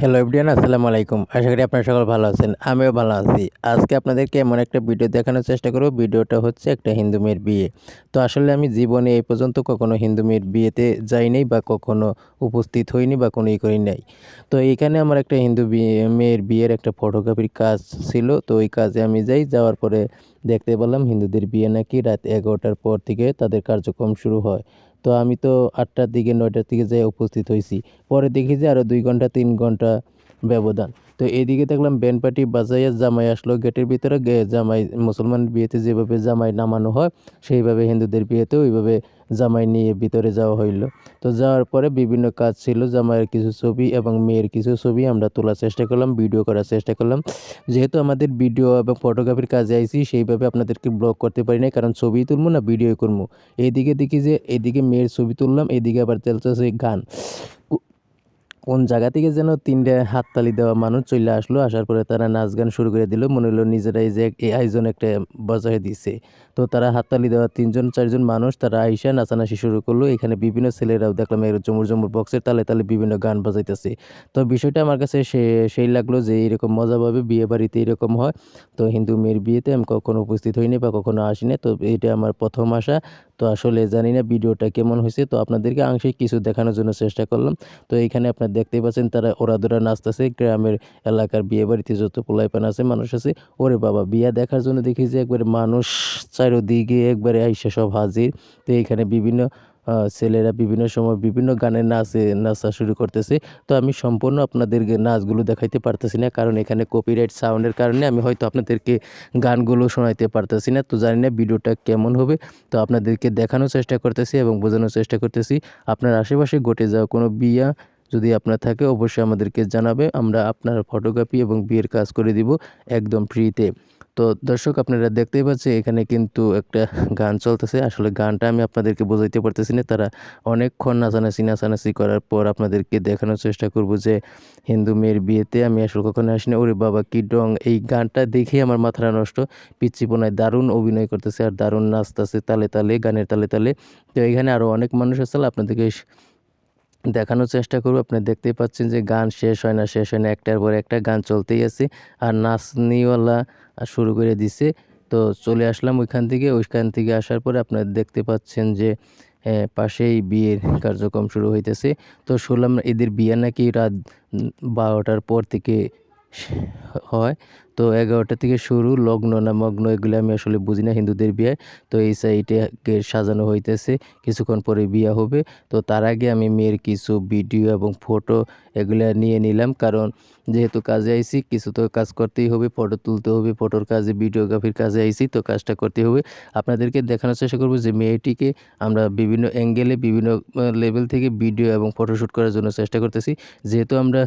Hello everyone, আসসালামু আলাইকুম। আশা করি আপনারা সকলে ভালো আছেন। আমিও ভালো আছি। আজকে আপনাদেরকে এমন একটা ভিডিও দেখানোর চেষ্টা করব। ভিডিওটা হচ্ছে একটা হিন্দু মেয়ের বিয়ে। তো আসলে আমি জীবনে এই পর্যন্ত কখনো হিন্দু মেয়ের বিয়েতে যাই নাই বা কখনো উপস্থিত হইনি বা কোনো করি নাই। তো এইখানে আমার একটা হিন্দু মেয়ের বিয়ের একটা ফটোগ্রাফির কাজ ছিল। তো ওই কাজে আমি যাই। যাওয়ার পরে দেখতে পেলাম হিন্দুদের বিয়ে নাকি রাত 11টার পর থেকে তাদের কার্যক্রম শুরু হয়। তো আমি তো 8টার দিকে 9টার দিকে যেয়ে উপস্থিত হইছি। পরে দেখি যে আরও 2 ঘন্টা 3 ঘন্টা ব্যবধান। তো এদিকে দেখলাম ব্যান্ড পার্টি বাজাইয়া জামাই আসলো গেটের ভিতরে। জামাই মুসলমান বিয়েতে যেভাবে জামাই নামানো হয় সেইভাবে হিন্দুদের বিয়েতেও ওইভাবে জামাই নিয়ে ভিতরে যাওয়া হইল। তো যাওয়ার পরে বিভিন্ন কাজ ছিল, জামাইয়ের কিছু ছবি এবং মেয়ের কিছু ছবি আমরা তোলার চেষ্টা করলাম, ভিডিও করার চেষ্টা করলাম। যেহেতু আমাদের ভিডিও এবং ফটোগ্রাফির কাজে আইছি সেইভাবে আপনাদেরকে ব্লগ করতে পারি নাই, কারণ ছবি তুলবো না ভিডিও করবো। এইদিকে দেখি যে এদিকে মেয়ের ছবি তুললাম, এদিকে আবার চলতেছে গান। কোন জায়গা থেকে যেন 3টে হাততালি দেওয়া মানুষ চলে আসলো। আসার পরে তারা নাচ গান শুরু করে দিল। মনে হলো নিজেরাই যে এই আয়োজন একটা বজায় দিছে। তো তারা হাততালি দেওয়া 3জন 4জন মানুষ তারা আইসা নাচানাচি শুরু করলো। এখানে বিভিন্ন ছেলেরাও দেখলাম এর ঝুমুর ঝুমুর বক্সের তালে তালে বিভিন্ন গান বাজাইতেছে। তো বিষয়টা আমার কাছে সেই লাগলো যে এরকম মজাভাবে বিয়ে বাড়িতে এরকম হয়। তো হিন্দু মেয়ের বিয়েতে আমি কখনো উপস্থিত হইনি বা কখনো আসিনি। তো এটা আমার প্রথম আসা। তো আসলে জানি না ভিডিওটা কেমন হয়েছে। তো আপনাদেরকে আংশিক কিছু দেখানোর জন্য চেষ্টা করলাম। তো এইখানে আপনারা দেখতেই পাচ্ছেন তারা ওরাদুরা নাচতেছে। গ্রামের এলাকার বিয়ে বাড়িতে যত পোলাইপান আছে, মানুষ আছে। ওরে বাবা! বিয়া দেখার জন্য দেখি যে একবারে মানুষ চারিদিকে একবারে আইসা সব হাজির। তো এইখানে বিভিন্ন ছেলেরা বিভিন্ন সময় বিভিন্ন গানে নাচা শুরু করতেছে। তো আমি সম্পূর্ণ আপনাদেরকে নাচগুলো দেখাইতে পারতেছি না, কারণ এখানে কপিরাইট সাউন্ডের কারণে আমি হয়তো আপনাদেরকে গানগুলো শোনাইতে পারতেছি না। তো জানি না ভিডিওটা কেমন হবে। তো আপনাদেরকে দেখানোর চেষ্টা করতেছি এবং বোঝানোর চেষ্টা করতেছি। আপনার আশেপাশে ঘটে যাওয়া কোনো বিয়া যদি আপনার থাকে অবশ্যই আমাদেরকে জানাবে। আমরা আপনার ফটোগ্রাফি এবং বিয়ের কাজ করে দিব একদম ফ্রিতে। তো দর্শক, আপনারা দেখতেই পাচ্ছেন এখানে কিন্তু একটা গান চলতেছে। আসলে গানটা আমি আপনাদেরকে বোঝাইতে পারতেছি না। তারা অনেকক্ষণ নাচানাচি করার পর আপনাদেরকে দেখানোর চেষ্টা করব যে হিন্দু মেয়ের বিয়েতে আমি আসলে কখনো আসিনি। ওরে বাবা কি ডং! এই গানটা দেখেই আমার মাথাটা নষ্ট। পিচ্চিপোনায় দারুণ অভিনয় করতেছে আর দারুণ নাচতেছে তালে তালে, গানের তালে তালে। তো এখানে আরও অনেক মানুষ আসলে আপনাদেরকে দেখানোর চেষ্টা করব। আপনারা দেখতেই পাচ্ছেন যে গান শেষ হয় না, শেষ হয় না। একটার পর একটা গান চলতেই আছে। আর নাচনিওয়ালা শুরু করে দিছে। তো চলে আসলাম ওইখান থেকে। ওইখান থেকে আসার পরে আপনারা দেখতে পাচ্ছেন যে পাশেই বিয়ের কার্যক্রম শুরু হইতেছে। তো শুনলাম এদের বিয়ে নাকি রাত 12টার পর থেকে হয়। তো 11টা থেকে শুরু, লগ্ন না মগ্ন এগুলো আমি আসলে বুঝি না হিন্দুদের বিয়ে। তো এই সাইডে সাজানো হইতেছে, কিছুক্ষণ পরে বিয়ে হবে। তো তার আগে আমি মেয়ের কিছু ভিডিও এবং ফটো এগুলা নিয়ে নিলাম, কারণ যেহেতু কাজে আইছি কিছু তো কাজ করতেই হবে, ফটো তুলতে হবে, ফটোর কাজে ভিডিওগ্রাফির কাজে আইছি, তো কাজটা করতে হবে। আপনাদেরকে দেখানোর চেষ্টা করব যে মেয়েটিকে আমরা বিভিন্ন অ্যাঙ্গেলে বিভিন্ন লেভেল থেকে ভিডিও এবং ফটোশ্যুট করার জন্য চেষ্টা করতেছি। যেহেতু আমরা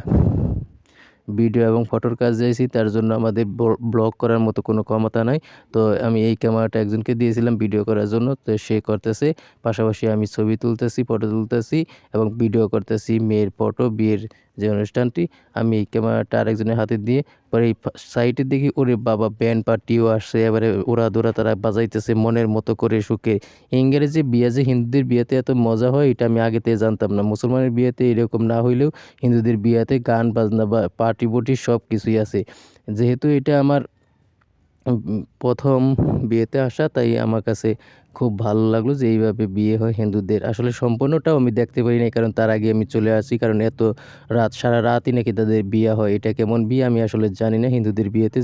ভিডিও এবং ফটোর কাজ যাইছি, তার জন্য আমাদের ব্লগ করার মতো কোনো ক্ষমতা নাই। তো আমি এই ক্যামেরাটা একজনকে দিয়েছিলাম ভিডিও করার জন্য, তো সে করতেছে। পাশাপাশি আমি ছবি তুলতেছি, ফটো তুলতেছি এবং ভিডিও করতেছি মেয়ের ফটো, বিয়ের যে অনুষ্ঠানটি। আমি এই ক্যামেরাটা আরেকজনের হাতে দিয়ে পরে এই সাইডে দেখি ওরে বাবা! ব্যান্ড পার্টিও আসছে, এবারে ওরাদুরা তারা বাজাইতেছে মনের মতো করে সুখে। ইংরেজি বিয়ে যে হিন্দুদের বিয়েতে এত মজা হয় এটা আমি আগে থেকে জানতাম না। মুসলমানের বিয়েতে এরকম না হইলেও হিন্দুদের বিয়েতে গান বাজনা বা পার্টি সব কিছুই আছে। যেহেতু এটা আমার ১ম বিয়েতে আসা, তাই আমার কাছে খুব ভালো লাগলো যে এইভাবে বিয়ে হয় হিন্দুদের। আসলে সম্পূর্ণটাও আমি দেখতে পারি নাই, কারণ তার আগে আমি চলে আসি। কারণ এত রাত, সারা রাতই নাকি তাদের বিয়ে হয়। এটা কেমন বিয়ে আমি আসলে জানি না। হিন্দুদের বিয়েতে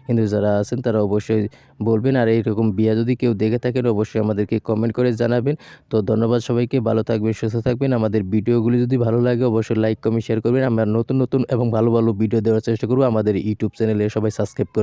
হিন্দু যারা আছেন তারা অবশ্যই বলবেন। আর এইরকম বিয়ে যদি কেউ দেখে থাকেন অবশ্যই আমাদেরকে কমেন্ট করে জানাবেন। তো ধন্যবাদ সবাইকে। ভালো থাকবেন, সুস্থ থাকবেন। আমাদের ভিডিওগুলি যদি ভালো লাগে অবশ্যই লাইক, কমেন্ট, শেয়ার করবেন। আমরা নতুন এবং ভালো ভিডিও দেওয়ার চেষ্টা করব। আমাদের ইউটিউব চ্যানেলে সবাই সাবস্ক্রাইব করবেন।